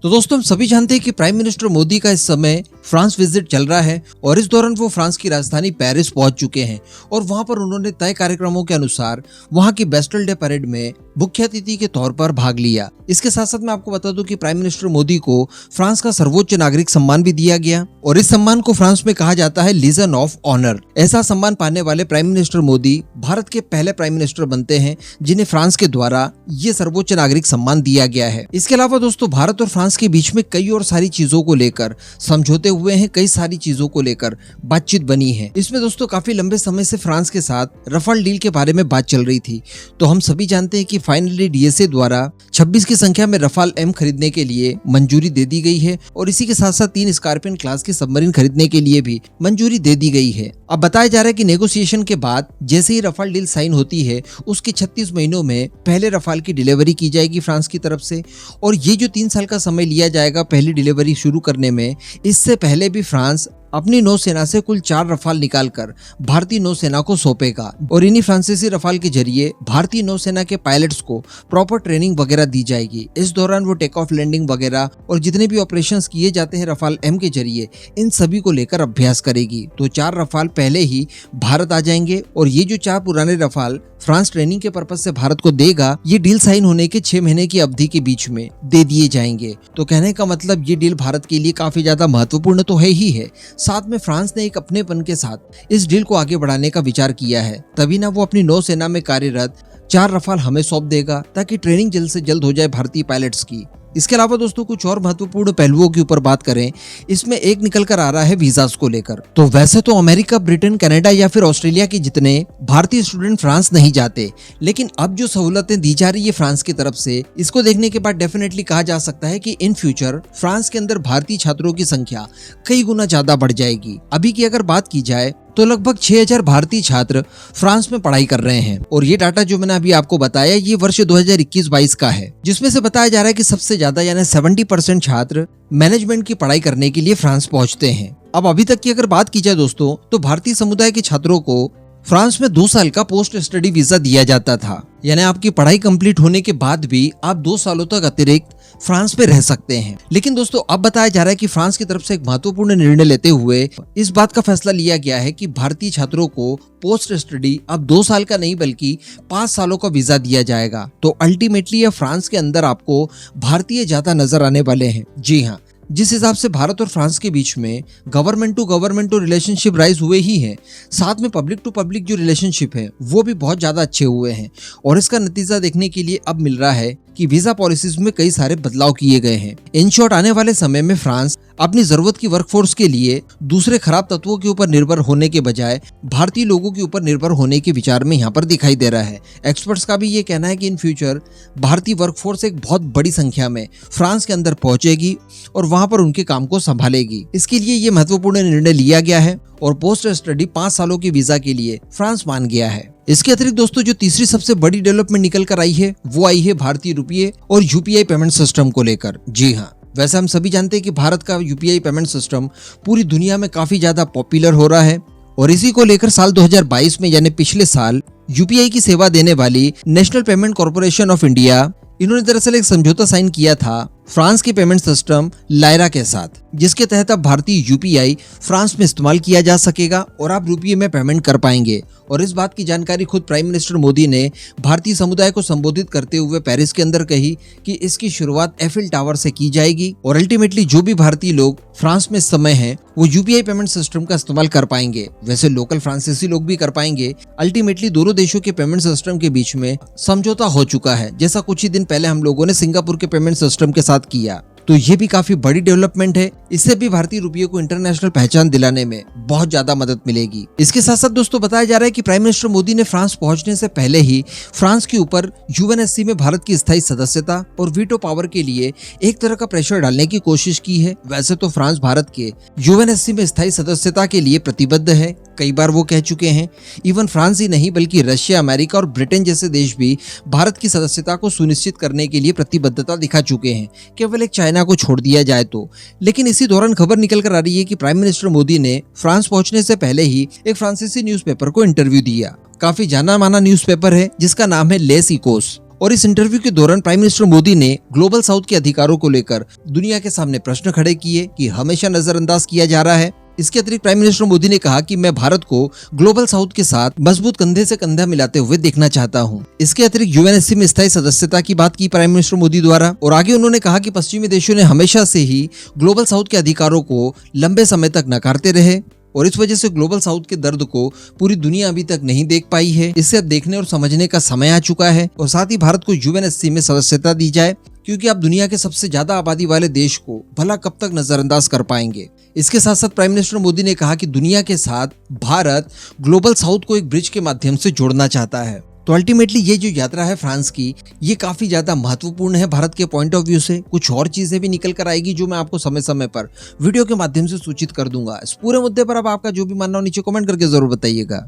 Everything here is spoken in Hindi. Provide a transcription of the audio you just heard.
तो दोस्तों, हम सभी जानते हैं कि प्राइम मिनिस्टर मोदी का इस समय फ्रांस विजिट चल रहा है और इस दौरान वो फ्रांस की राजधानी पेरिस पहुंच चुके हैं और वहां पर उन्होंने तय कार्यक्रमों के अनुसार वहां की बेस्टल डे परेड में मुख्य अतिथि के तौर पर भाग लिया। इसके साथ साथ मैं आपको बता दूं कि प्राइम मिनिस्टर मोदी को फ्रांस का सर्वोच्च नागरिक सम्मान भी दिया गया और इस सम्मान को फ्रांस में कहा जाता है लीजन ऑफ ऑनर। ऐसा सम्मान पाने वाले प्राइम मिनिस्टर मोदी भारत के पहले प्राइम मिनिस्टर बनते हैं जिन्हें फ्रांस के द्वारा ये सर्वोच्च नागरिक सम्मान दिया गया है। इसके अलावा दोस्तों, भारत और फ्रांस के बीच में कई और सारी चीजों को लेकर समझौते हुए हैं, कई सारी चीजों को लेकर बातचीत बनी है। इसमें दोस्तों काफी लंबे समय से फ्रांस के साथ रफाल डील के बारे में बात चल रही थी। तो हम सभी जानते हैं कि फाइनली डीएसए द्वारा 26 की संख्या में रफाल एम खरीदने के लिए मंजूरी दे दी गई है और इसी के साथ साथ 3 स्कॉर्पियन क्लास के सबमरीन खरीदने के लिए भी मंजूरी दे दी गई है। अब बताया जा रहा है कि नेगोशिएशन के बाद जैसे ही रफाल डील साइन होती है उसके 36 महीनों में पहले रफाल की डिलीवरी की जाएगी फ्रांस की तरफ से और ये जो 3 साल का समय लिया जाएगा पहली डिलीवरी शुरू करने में, इससे पहले भी फ्रांस अपनी नौसेना से कुल 4 रफाल निकालकर भारतीय नौसेना को सौंपेगा और इन्हीं फ्रांसीसी रफाल के जरिए भारतीय नौसेना के पायलट्स को प्रॉपर ट्रेनिंग वगैरह दी जाएगी। इस दौरान वो टेक ऑफ लैंडिंग वगैरह और जितने भी ऑपरेशंस किए जाते हैं रफाल एम के जरिए इन सभी को लेकर अभ्यास करेगी। तो 4 रफाल पहले ही भारत आ जाएंगे और ये जो 4 पुराने रफाल फ्रांस ट्रेनिंग के पर्पज से भारत को देगा, ये डील साइन होने के 6 महीने की अवधि के बीच में दे दिए जाएंगे। तो कहने का मतलब ये डील भारत के लिए काफी ज्यादा महत्वपूर्ण तो है ही है, साथ में फ्रांस ने एक अपनेपन के साथ इस डील को आगे बढ़ाने का विचार किया है। तभी ना वो अपनी नौसेना में कार्यरत 4 रफाल हमें सौंप देगा ताकि ट्रेनिंग जल्द से जल्द हो जाए भारतीय पायलट्स की। इसके अलावा दोस्तों कुछ और महत्वपूर्ण पहलुओं के ऊपर बात करें, इसमें एक निकल कर आ रहा है वीजास को लेकर। तो वैसे तो अमेरिका, ब्रिटेन, कनाडा या फिर ऑस्ट्रेलिया के जितने भारतीय स्टूडेंट फ्रांस नहीं जाते, लेकिन अब जो सहूलतें दी जा रही है फ्रांस की तरफ से, इसको देखने के बाद डेफिनेटली कहा जा सकता है कि इन फ्यूचर फ्रांस के अंदर भारतीय छात्रों की संख्या कई गुना ज्यादा बढ़ जाएगी। अभी की अगर बात की जाए तो लगभग 6000 भारतीय छात्र फ्रांस में पढ़ाई कर रहे हैं और ये डाटा जो मैंने अभी आपको बताया ये वर्ष 2021-22 का है, जिसमें से बताया जा रहा है कि सबसे ज्यादा यानी 70% छात्र मैनेजमेंट की पढ़ाई करने के लिए फ्रांस पहुंचते हैं। अब अभी तक की अगर बात की जाए दोस्तों, तो भारतीय समुदाय के छात्रों को फ्रांस में 2 साल का पोस्ट स्टडी वीजा दिया जाता था, यानी आपकी पढ़ाई कंप्लीट होने के बाद भी आप 2 सालों तक अतिरिक्त फ्रांस में रह सकते हैं। लेकिन दोस्तों अब बताया जा रहा है कि फ्रांस की तरफ से एक महत्वपूर्ण निर्णय लेते हुए इस बात का फैसला लिया गया है कि भारतीय छात्रों को पोस्ट स्टडी अब 2 साल का नहीं बल्कि 5 सालों का वीजा दिया जाएगा। तो अल्टीमेटली ये फ्रांस के अंदर आपको भारतीय ज्यादा नजर आने वाले हैं। जी हाँ, जिस हिसाब से भारत और फ्रांस के बीच में गवर्नमेंट टू रिलेशनशिप राइज हुए ही है, साथ में पब्लिक टू पब्लिक जो रिलेशनशिप है वो भी बहुत ज्यादा अच्छे हुए हैं और इसका नतीजा देखने के लिए अब मिल रहा है कि वीजा पॉलिसीज में कई सारे बदलाव किए गए हैं। इन शॉर्ट आने वाले समय में फ्रांस अपनी जरूरत की वर्कफोर्स के लिए दूसरे खराब तत्वों के ऊपर निर्भर होने के बजाय भारतीय लोगों के ऊपर निर्भर होने के विचार में यहाँ पर दिखाई दे रहा है। एक्सपर्ट्स का भी ये कहना है कि इन फ्यूचर भारतीय वर्कफोर्स एक बहुत बड़ी संख्या में फ्रांस के अंदर पहुंचेगी और वहां पर उनके काम को संभालेगी। इसके लिए ये महत्वपूर्ण निर्णय लिया गया है और पोस्ट स्टडी 5 सालों की वीजा के लिए फ्रांस मान गया है। इसके अतिरिक्त दोस्तों जो तीसरी सबसे बड़ी डेवलपमेंट निकल कर आई है वो आई है भारतीय रुपये और यूपीआई पेमेंट सिस्टम को लेकर। जी हाँ, वैसे हम सभी जानते हैं कि भारत का यूपीआई पेमेंट सिस्टम पूरी दुनिया में काफी ज्यादा पॉपुलर हो रहा है और इसी को लेकर साल 2022 में यानी पिछले साल यूपीआई की सेवा देने वाली national payment corporation of India, इन्होंने दरअसल एक समझौता साइन किया था फ्रांस के पेमेंट सिस्टम लायरा के साथ, जिसके तहत अब भारतीय यूपीआई फ्रांस में इस्तेमाल किया जा सकेगा और आप रुपये में पेमेंट कर पाएंगे। और इस बात की जानकारी खुद प्राइम मिनिस्टर मोदी ने भारतीय समुदाय को संबोधित करते हुए पेरिस के अंदर कही कि इसकी शुरुआत एफिल टावर से की जाएगी और अल्टीमेटली जो भी भारतीय लोग फ्रांस में इस समय हैं वो यूपीआई पेमेंट सिस्टम का इस्तेमाल कर पाएंगे। वैसे लोकल फ्रांसीसी लोग भी कर पाएंगे। अल्टीमेटली दोनों देशों के पेमेंट सिस्टम के बीच में समझौता हो चुका है, जैसा कुछ ही दिन पहले हम लोगों ने सिंगापुर के पेमेंट सिस्टम के साथ किया। तो ये भी काफी बड़ी डेवलपमेंट है। इससे भी भारतीय रुपये को इंटरनेशनल पहचान दिलाने में बहुत ज्यादा मदद मिलेगी। इसके साथ साथ दोस्तों बताया जा रहा है कि प्राइम मिनिस्टर मोदी ने फ्रांस पहुंचने से पहले ही फ्रांस के ऊपर यूएनएससी में भारत की स्थायी सदस्यता और वीटो पावर के लिए एक तरह का प्रेशर डालने की कोशिश की है। वैसे तो फ्रांस भारत के यूएनएससी में स्थायी सदस्यता के लिए प्रतिबद्ध है, कई बार वो कह चुके हैं। इवन फ्रांस ही नहीं बल्कि रशिया, अमेरिका और ब्रिटेन जैसे देश भी भारत की सदस्यता को सुनिश्चित करने के लिए प्रतिबद्धता दिखा चुके हैं, केवल एक चाइना को छोड़ दिया जाए तो। लेकिन इसी दौरान खबर निकल कर आ रही है कि प्राइम मिनिस्टर मोदी ने फ्रांस पहुंचने से पहले ही एक फ्रांसीसी न्यूज़पेपर को इंटरव्यू दिया। काफी जाना माना न्यूज़पेपर है जिसका नाम है लेस इकोस और इस इंटरव्यू के दौरान प्राइम मिनिस्टर मोदी ने ग्लोबल साउथ के अधिकारों को लेकर दुनिया के सामने प्रश्न खड़े किए कि हमेशा नजरअंदाज किया जा रहा है। इसके अतिरिक्त प्राइम मिनिस्टर मोदी ने कहा कि मैं भारत को ग्लोबल साउथ के साथ मजबूत कंधे से कंधा मिलाते हुए देखना चाहता हूं। इसके अतिरिक्त यूएनएससी में स्थायी सदस्यता की बात की प्राइम मिनिस्टर मोदी द्वारा, और आगे उन्होंने कहा कि पश्चिमी देशों ने हमेशा से ही ग्लोबल साउथ के अधिकारों को लंबे समय तक नकारते रहे और इस वजह से ग्लोबल साउथ के दर्द को पूरी दुनिया अभी तक नहीं देख पाई है। इसे अब देखने और समझने का समय आ चुका है और साथ ही भारत को यूएनएससी में सदस्यता दी जाए, क्योंकि आप दुनिया के सबसे ज्यादा आबादी वाले देश को भला कब तक नजरअंदाज कर पाएंगे। इसके साथ साथ प्राइम मिनिस्टर मोदी ने कहा कि दुनिया के साथ भारत ग्लोबल साउथ को एक ब्रिज के माध्यम से जोड़ना चाहता है। तो अल्टीमेटली ये जो यात्रा है फ्रांस की, ये काफी ज्यादा महत्वपूर्ण है भारत के पॉइंट ऑफ व्यू से। कुछ और चीजें भी निकल कर आएगी जो मैं आपको समय समय पर वीडियो के माध्यम से सूचित कर दूंगा। इस पूरे मुद्दे पर अब आपका जो भी मानना हो नीचे कमेंट करके जरूर बताइएगा।